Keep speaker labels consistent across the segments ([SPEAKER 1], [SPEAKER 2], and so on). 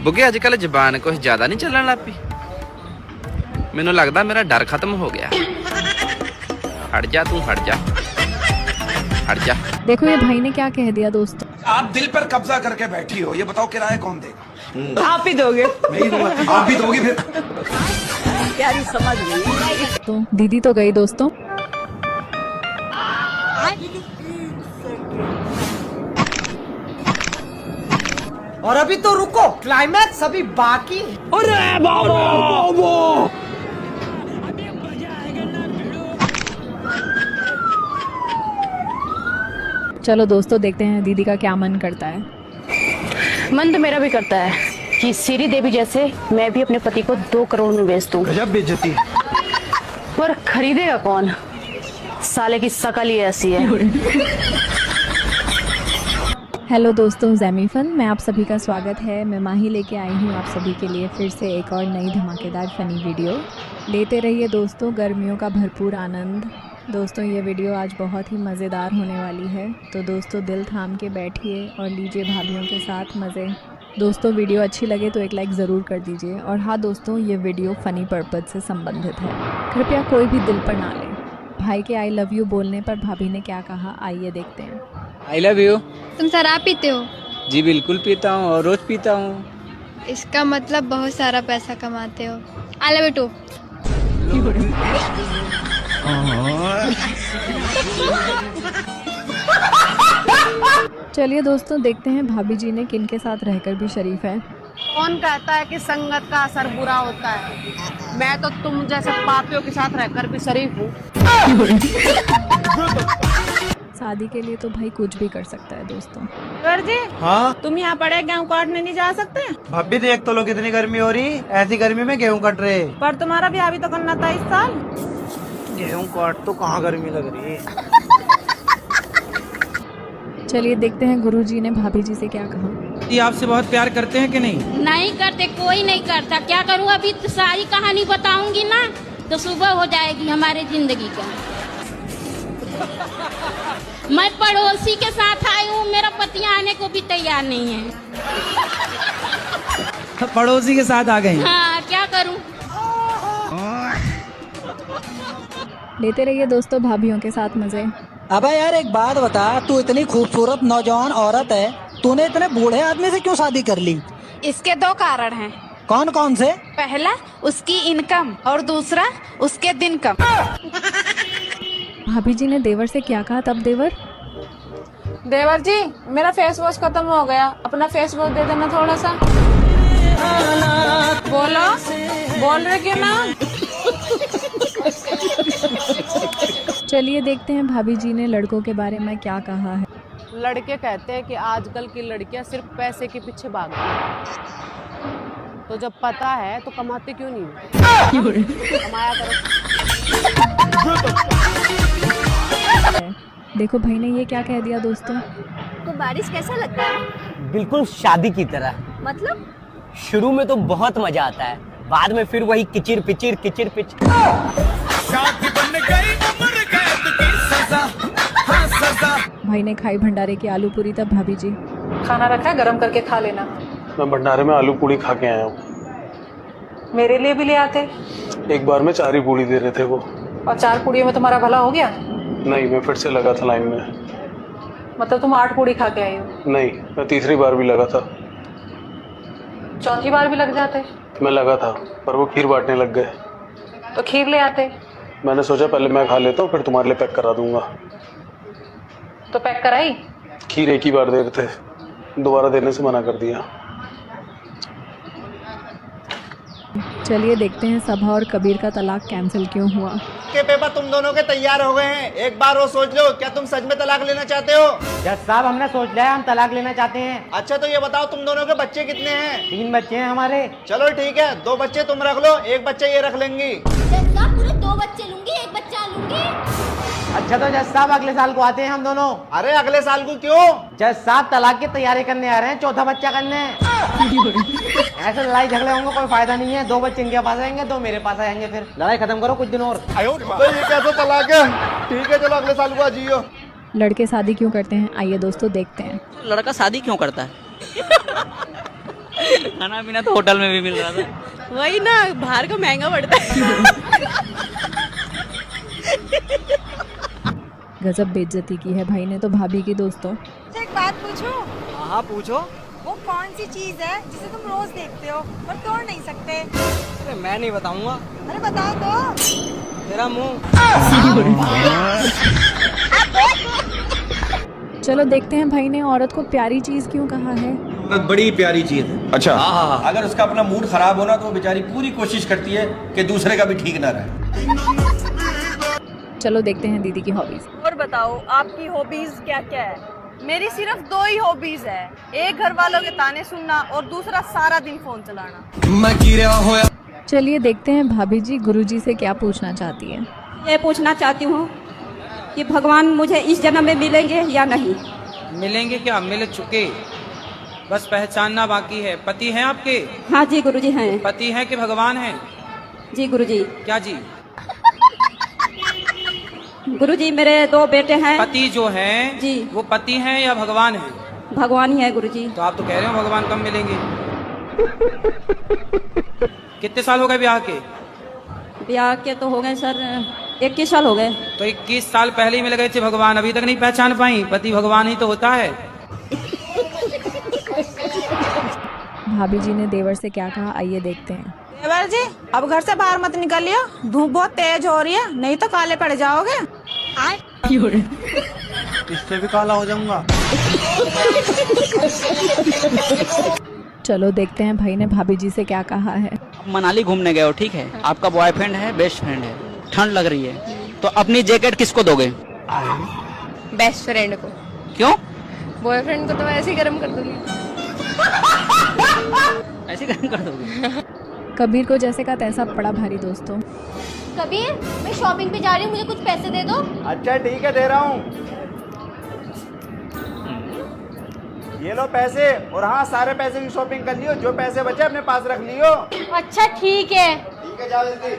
[SPEAKER 1] बुगे अजकल जबान कुछ ज्यादा नहीं चलन लग पई। मैनू लगदा मेरा डर खत्म हो गया। हट जा तू, हट जा, हट जा।
[SPEAKER 2] देखो ये भाई ने क्या कह दिया दोस्तों।
[SPEAKER 3] आप दिल पर कब्जा करके बैठी हो, ये बताओ किराया कौन देगा?
[SPEAKER 4] आप ही दोगे।
[SPEAKER 3] नहीं दूंगा। आप भी दोगी फिर?
[SPEAKER 4] प्यारी समझ गई।
[SPEAKER 2] तो दीदी तो गई दोस्तों।
[SPEAKER 4] और अभी तो रुको, क्लाइमैक्स अभी बाकी। अरे बाबा।
[SPEAKER 2] चलो दोस्तों देखते हैं दीदी का क्या मन करता है।
[SPEAKER 5] मन तो मेरा भी करता है कि श्री देवी जैसे मैं भी अपने पति को 2 करोड़ में बेच दूं।
[SPEAKER 3] गजब बेइज्जती।
[SPEAKER 5] पर खरीदेगा कौन? साले की शकल ही ऐसी है।
[SPEAKER 2] हेलो दोस्तों, ज़ैमी फन में आप सभी का स्वागत है। मैं माही लेके आई हूँ आप सभी के लिए फिर से एक और नई धमाकेदार फ़नी वीडियो। लेते रहिए दोस्तों गर्मियों का भरपूर आनंद। दोस्तों ये वीडियो आज बहुत ही मज़ेदार होने वाली है, तो दोस्तों दिल थाम के बैठिए और लीजिए भाभीयों के साथ मज़े। दोस्तों वीडियो अच्छी लगे तो एक लाइक ज़रूर कर दीजिए। और हाँ दोस्तों, ये वीडियो फ़नी पर्पज़ से संबंधित है, कृपया कोई भी दिल पर ना ले। भाई के आई लव यू बोलने पर भाभी ने क्या कहा, आइए देखते हैं।
[SPEAKER 6] आई लव यू।
[SPEAKER 7] तुम शराब पीते हो?
[SPEAKER 6] जी बिल्कुल पीता हूँ और रोज पीता हूँ।
[SPEAKER 7] इसका मतलब बहुत सारा पैसा कमाते हो। I love you too.
[SPEAKER 2] चलिए दोस्तों देखते हैं भाभी जी ने किन के साथ रहकर भी शरीफ है।
[SPEAKER 4] कौन कहता है कि संगत का असर बुरा होता है? मैं तो तुम जैसे पापियों के साथ रहकर भी शरीफ हूँ।
[SPEAKER 2] शादी के लिए तो भाई कुछ भी कर सकता है दोस्तों।
[SPEAKER 4] जी
[SPEAKER 8] हाँ
[SPEAKER 4] तुम यहाँ पड़े गेहूँ काटने नहीं जा सकते?
[SPEAKER 8] भाभी देख तो लो कितनी गर्मी हो रही, ऐसी गर्मी में गेहूं कट रहे।
[SPEAKER 4] पर तुम्हारा भी अभी तो करना था इस साल।
[SPEAKER 8] गेहूं काट तो कहाँ गर्मी लग रही है।
[SPEAKER 2] चलिए देखते हैं गुरुजी ने भाभी जी से क्या कहा।
[SPEAKER 6] ये आपसे बहुत प्यार करते हैं कि नहीं?
[SPEAKER 9] नहीं करते, कोई नहीं करता। क्या करूँ, अभी तो सारी कहानी बताऊंगी ना तो सुबह हो जाएगी हमारे जिंदगी का। मैं पड़ोसी के साथ आई हूँ, मेरा पति आने को भी तैयार नहीं है।
[SPEAKER 6] पड़ोसी के साथ आ गए।
[SPEAKER 9] हाँ क्या करूँ।
[SPEAKER 2] लेते रहिए दोस्तों भाभीयों के साथ मजे।
[SPEAKER 10] अबे यार एक बात बता, तू इतनी खूबसूरत नौजवान औरत है, तूने इतने बूढ़े आदमी से क्यों शादी कर ली?
[SPEAKER 9] इसके 2 कारण हैं।
[SPEAKER 10] कौन कौन से?
[SPEAKER 9] पहला उसकी इनकम और दूसरा उसके दिन कम।
[SPEAKER 2] भाभी जी ने देवर से क्या कहा तब देवर?
[SPEAKER 4] देवर जी मेरा फेस वॉश खत्म हो गया, अपना फेस वॉश दे देना थोड़ा सा। बोलो, बोल रहे क्यों ना?
[SPEAKER 2] चलिए देखते हैं भाभी जी ने लड़कों के बारे में क्या कहा है।
[SPEAKER 4] लड़के कहते हैं कि आजकल की लड़कियां सिर्फ पैसे के पीछे भागती हैं, तो जब पता है तो कमाते क्यों नहीं? कमाया करो।
[SPEAKER 2] देखो भाई ने ये क्या कह दिया दोस्तों।
[SPEAKER 7] तो बारिश कैसा लगता है?
[SPEAKER 11] बिल्कुल शादी की तरह।
[SPEAKER 7] मतलब?
[SPEAKER 11] शुरू में तो बहुत मजा आता है, बाद में फिर वही किचिर पिचिर किचिर पिचिर।
[SPEAKER 2] भाई ने खाई भंडारे की आलू पूरी तब भाभी जी।
[SPEAKER 4] खाना रखा है, गरम करके खा लेना।
[SPEAKER 8] मैं भंडारे में आलू पूड़ी खा के आया हूँ।
[SPEAKER 4] मेरे लिए भी ले आते।
[SPEAKER 8] एक बार में 4 ही पूड़ी दे रहे थे वो।
[SPEAKER 4] और 4 पूड़ियों में तुम्हारा भला हो गया?
[SPEAKER 8] नहीं, मैं फिर से लगा था लाइन में।
[SPEAKER 4] मतलब तुम 8 पूड़ी खा के आए हो?
[SPEAKER 8] नहीं, मैं तीसरी बार भी लगा था।
[SPEAKER 4] चौथी बार भी लग जाते?
[SPEAKER 8] मैं लगा था पर वो खीर बांटने लग गए।
[SPEAKER 4] तो खीर ले आते।
[SPEAKER 8] मैंने सोचा पहले मैं खा लेता हूँ फिर तुम्हारे लिए पैक करा दूंगा।
[SPEAKER 4] तो पैक कराई?
[SPEAKER 8] खीर एक ही बार दे रहे थे, दोबारा देने से मना कर दिया।
[SPEAKER 2] चलिए देखते हैं सभा और कबीर का तलाक कैंसिल क्यों हुआ।
[SPEAKER 12] के पेपर तुम दोनों के तैयार हो गए हैं, एक बार वो सोच लो, क्या तुम सच में तलाक लेना चाहते हो?
[SPEAKER 11] जज साहब हमने सोच लिया है, हम तलाक लेना चाहते हैं।
[SPEAKER 12] अच्छा तो ये बताओ तुम दोनों के बच्चे कितने हैं?
[SPEAKER 11] 3 बच्चे हैं हमारे।
[SPEAKER 12] चलो ठीक है, 2 बच्चे तुम रख लो, 1 बच्चा ये रख लेंगी।
[SPEAKER 7] पूरे 2 बच्चे लूंगी, 1 बच्चा लूंगी।
[SPEAKER 11] अच्छा तो जज साहब अगले साल को आते हैं हम दोनों।
[SPEAKER 12] अरे अगले साल को क्यों?
[SPEAKER 11] जज साहब तलाक की तैयारी करने आ रहे हैं, 4था बच्चा करने। ऐसे लड़ाई झगड़े होंगे कोई फायदा नहीं है। 2 बच्चे इनके पास आएंगे, 2 मेरे पास आएंगे, फिर लड़ाई खत्म करो कुछ दिन और।
[SPEAKER 12] तो ये कैसा तलाक है? ठीक है चलो अगले साल को आ जियो।
[SPEAKER 2] लड़के शादी क्यों करते हैं, आइए दोस्तों देखते हैं।
[SPEAKER 6] लड़का शादी क्यों करता है? खाना पीना तो होटल में भी मिल रहा था।
[SPEAKER 4] वही ना, बाहर का महंगा पड़ता है।
[SPEAKER 2] गजब बेइज्जती की है भाई ने तो भाभी की दोस्तों।
[SPEAKER 13] एक बात पूछूं?
[SPEAKER 6] हाँ पूछो।
[SPEAKER 13] वो कौन सी चीज है जिसे तुम रोज देखते हो पर तोड़ नहीं सकते?
[SPEAKER 6] अरे मैं नहीं बताऊंगा।
[SPEAKER 13] अरे बताओ तो।
[SPEAKER 6] तेरा मुंह।
[SPEAKER 2] चलो देखते हैं भाई ने औरत को प्यारी चीज क्यों कहा है।
[SPEAKER 14] बड़ी प्यारी चीज है।
[SPEAKER 3] अच्छा।
[SPEAKER 14] अगर उसका अपना मूड खराब होना तो वो बेचारी पूरी कोशिश करती है कि दूसरे का भी ठीक ना रहे।
[SPEAKER 2] चलो देखते हैं दीदी की हॉबीज।
[SPEAKER 15] और बताओ आपकी हॉबीज क्या क्या है? मेरी सिर्फ 2 ही हॉबीज है, एक घर वालों के ताने सुनना और दूसरा सारा दिन फोन चलाना।
[SPEAKER 2] चलिए देखते हैं भाभी जी गुरुजी से क्या पूछना चाहती है।
[SPEAKER 15] ये पूछना चाहती हूँ कि भगवान मुझे इस जन्म में मिलेंगे या नहीं?
[SPEAKER 6] मिलेंगे क्या, मिल चुके, बस पहचानना बाकी है। पति हैं आपके?
[SPEAKER 15] हाँ जी गुरुजी हैं।
[SPEAKER 6] पति हैं कि भगवान हैं?
[SPEAKER 15] जी गुरुजी।
[SPEAKER 6] क्या जी?
[SPEAKER 15] गुरुजी मेरे 2 बेटे हैं।
[SPEAKER 6] पति जो हैं
[SPEAKER 15] जी
[SPEAKER 6] वो पति हैं या भगवान हैं?
[SPEAKER 15] भगवान ही है गुरुजी।
[SPEAKER 6] तो आप तो कह रहे हो भगवान कब मिलेंगे। कितने साल हो गए ब्याह के?
[SPEAKER 15] ब्याह के तो हो गए सर 21 साल हो गए।
[SPEAKER 6] तो 21 साल पहले ही मिल गए थे भगवान, अभी तक नहीं पहचान पाई? पति भगवान ही तो होता है।
[SPEAKER 2] भाभी जी ने देवर से क्या कहा, आइए देखते हैं।
[SPEAKER 13] देवर जी अब घर से बाहर मत निकलियो, धूप बहुत तेज हो रही है, नहीं तो काले पड़ जाओगे।
[SPEAKER 14] इससे भी काला हो जाऊंगा।
[SPEAKER 2] चलो देखते हैं भाई ने भाभी जी से क्या कहा है।
[SPEAKER 6] मनाली घूमने गए हो, ठीक है, आपका बॉयफ्रेंड है, बेस्ट फ्रेंड है, ठंड लग रही है, तो अपनी जैकेट किसको दोगे?
[SPEAKER 7] बेस्ट फ्रेंड को।
[SPEAKER 6] क्यों?
[SPEAKER 7] बॉयफ्रेंड को तो मैं ऐसे ही गर्म कर दूंगी।
[SPEAKER 6] ऐसे गर्म कर दोगे?
[SPEAKER 2] कबीर को जैसे का तैसा पड़ा भारी दोस्तों।
[SPEAKER 9] कबीर मैं शॉपिंग पे जा रही हूँ, मुझे कुछ पैसे दे दो।
[SPEAKER 12] अच्छा ठीक है, दे रहा हूँ। ये लो पैसे, और हाँ सारे पैसे की शॉपिंग कर लियो, जो पैसे बचे अपने पास रख लियो।
[SPEAKER 9] अच्छा ठीक है।
[SPEAKER 12] ठीक है, जाओ जल्दी।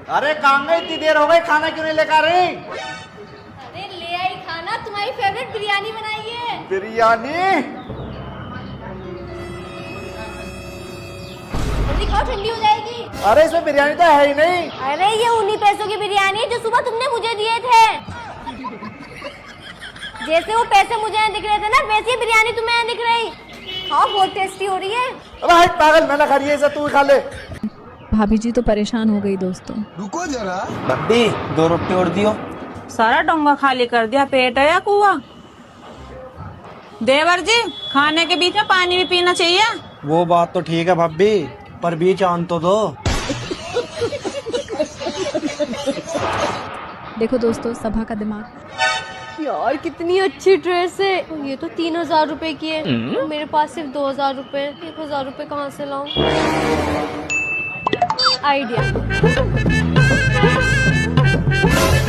[SPEAKER 12] अरे कहाँ गई, इतनी देर हो गई, खाना क्यों नहीं लेकर रही?
[SPEAKER 9] अरे ले आई खाना, तुम्हारी फेवरेट बिरयानी बनाई है।
[SPEAKER 12] बिरयानी?
[SPEAKER 9] जल्दी खाओ, ठंडी हो जाएगी।
[SPEAKER 12] अरे इसमें बिरयानी तो है ही नहीं।
[SPEAKER 9] अरे ये उन्हीं पैसों की बिरयानी है जो सुबह तुमने मुझे दिए थे। जैसे वो पैसे मुझे यहाँ दिख रहे थे ना, वैसे ही बिरयानी तुम्हें यहाँ दिख रही। खाओ, बहुत टेस्टी हो रही है।
[SPEAKER 12] अरे पागल, मैं ना खा रही है, इसे तू खा ले।
[SPEAKER 2] भाभी जी तो परेशान हो गई दोस्तों।
[SPEAKER 14] रुको जरा। बब्बी 2 रोटी और दियो।
[SPEAKER 13] सारा डोंगा खाली कर दिया, पेट है या कुआ? देवर जी खाने के बीच में पानी भी पीना चाहिए।
[SPEAKER 14] वो बात तो ठीक है भाभी, पर बीच आन तो दो।
[SPEAKER 2] देखो दोस्तों सभा का दिमाग।
[SPEAKER 9] यार कितनी अच्छी ड्रेस है, ये तो 3000 रुपए की है। मेरे पास सिर्फ 2000 रुपए, 1000 रुपए कहाँ से लाऊं? आइडिया।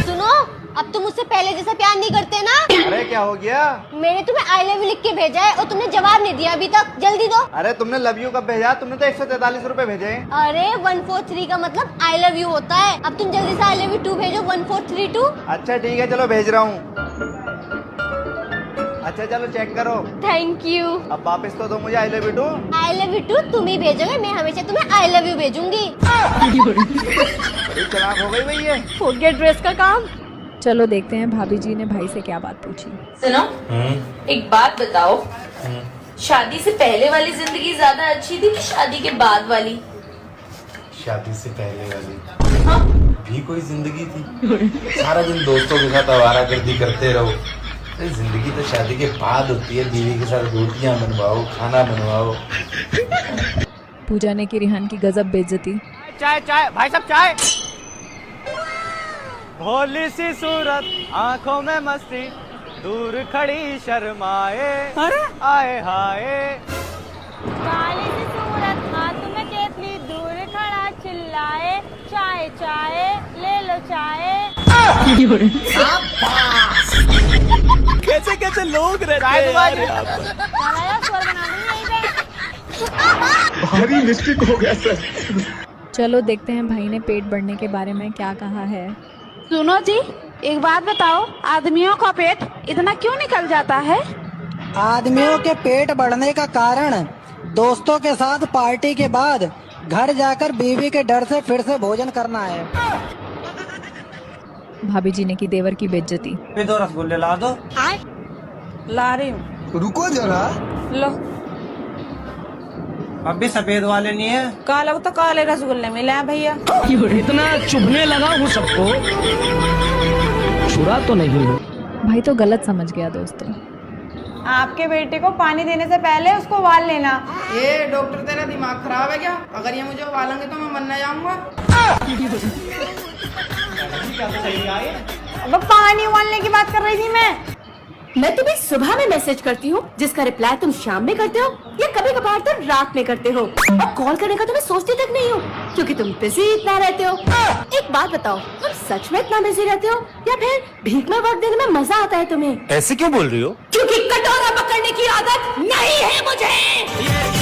[SPEAKER 9] सुनो, अब तुम मुझसे पहले जैसा प्यार नहीं करते ना।
[SPEAKER 12] अरे क्या हो गया?
[SPEAKER 9] मैंने तुम्हें आई लव यू लिख के भेजा है और तुमने जवाब नहीं दिया अभी तक, जल्दी दो।
[SPEAKER 12] अरे तुमने लव यू कब भेजा? तुमने तो 143 रुपए भेजे।
[SPEAKER 9] अरे 143 का मतलब आई लव यू होता है। अब तुम जल्दी से आई लव यू 2 भेजो, 1432।
[SPEAKER 12] अच्छा ठीक है, चलो भेज रहा हूँ। अच्छा चलो चेक करो।
[SPEAKER 9] Thank you.
[SPEAKER 12] अब वापस तो दो मुझे आई love you 2।
[SPEAKER 9] I love you 2 तुम ही भेजोगे, मैं हमेशा तुम्हें आई लव यू भेजूंगी।
[SPEAKER 12] बड़ी चालाक हो गई भाई ये।
[SPEAKER 9] हो गया ड्रेस का काम।
[SPEAKER 2] चलो देखते हैं भाभी जी ने भाई से क्या बात पूछी।
[SPEAKER 16] सुनो, एक बात बताओ, शादी से पहले वाली जिंदगी ज्यादा अच्छी थी कि शादी के बाद वाली?
[SPEAKER 17] शादी से पहले वाली भी कोई जिंदगी थी। सारा दिन दोस्तों के साथ आवारागर्दी करते रहो। जिंदगी तो शादी के बाद होती है, बीवी के साथ रोटियां बनवाओ, खाना बनवाओ।
[SPEAKER 2] पूजा ने की रिहान की गजब बेइज्जती।
[SPEAKER 12] चाय चाय भाई साहब, चाय। भोली सी सूरत, आंखों में मस्ती, दूर खड़ी शर्माए, अरे आए हाय।
[SPEAKER 9] काली सी सूरत, हाथ में केतली, दूर खड़ा चिल्लाए, चाय चाय ले लो चाय।
[SPEAKER 12] कैसे कैसे लोग रहते हैं यार यहाँ पर।
[SPEAKER 14] भारी मिस्टेक हो गया सर।
[SPEAKER 2] चलो देखते हैं भाई ने पेट बढ़ने के बारे में क्या कहा है।
[SPEAKER 13] सुनो जी, एक बात बताओ, आदमियों का पेट इतना क्यों निकल जाता है?
[SPEAKER 10] आदमियों के पेट बढ़ने का कारण दोस्तों के साथ पार्टी के बाद घर जाकर बीवी के डर से फिर से भोजन करना है।
[SPEAKER 2] भाभी जी ने की देवर की बेइज्जती।
[SPEAKER 12] दो रसगुल्ले ला दो।
[SPEAKER 13] ला रही हूँ।
[SPEAKER 3] रुको जरा।
[SPEAKER 13] लो।
[SPEAKER 12] अब भी सफेद वाले नहीं है?
[SPEAKER 13] काला तो काले रसगुल्ले मिले हैं भैया।
[SPEAKER 18] इतना चुभने लगा हूँ सबको, छुरा तो नहीं हूँ।
[SPEAKER 2] भाई तो गलत समझ गया दोस्तों।
[SPEAKER 15] आपके बेटे को पानी देने से पहले उसको उबाल लेना। ये डॉक्टर तेरा दिमाग खराब है क्या? अगर ये मुझे उबालेंगे तो मैं मरना जाऊंगा। अब पानी उबालने की बात कर रही थी
[SPEAKER 16] मैं तुम्हें सुबह में मैसेज करती हूँ जिसका रिप्लाई तुम शाम में करते हो या कभी कभार तुम रात में करते हो, और कॉल करने का तुम्हें सोचती तक नहीं हो क्योंकि तुम बिजी इतना रहते हो। एक बात बताओ, तुम सच में इतना बिजी रहते हो या फिर भीख में वक्त देने में मजा आता है तुम्हें?
[SPEAKER 18] ऐसे क्यों बोल रही हो?
[SPEAKER 16] क्योंकि कटोरा पकड़ने की आदत नहीं है मुझे।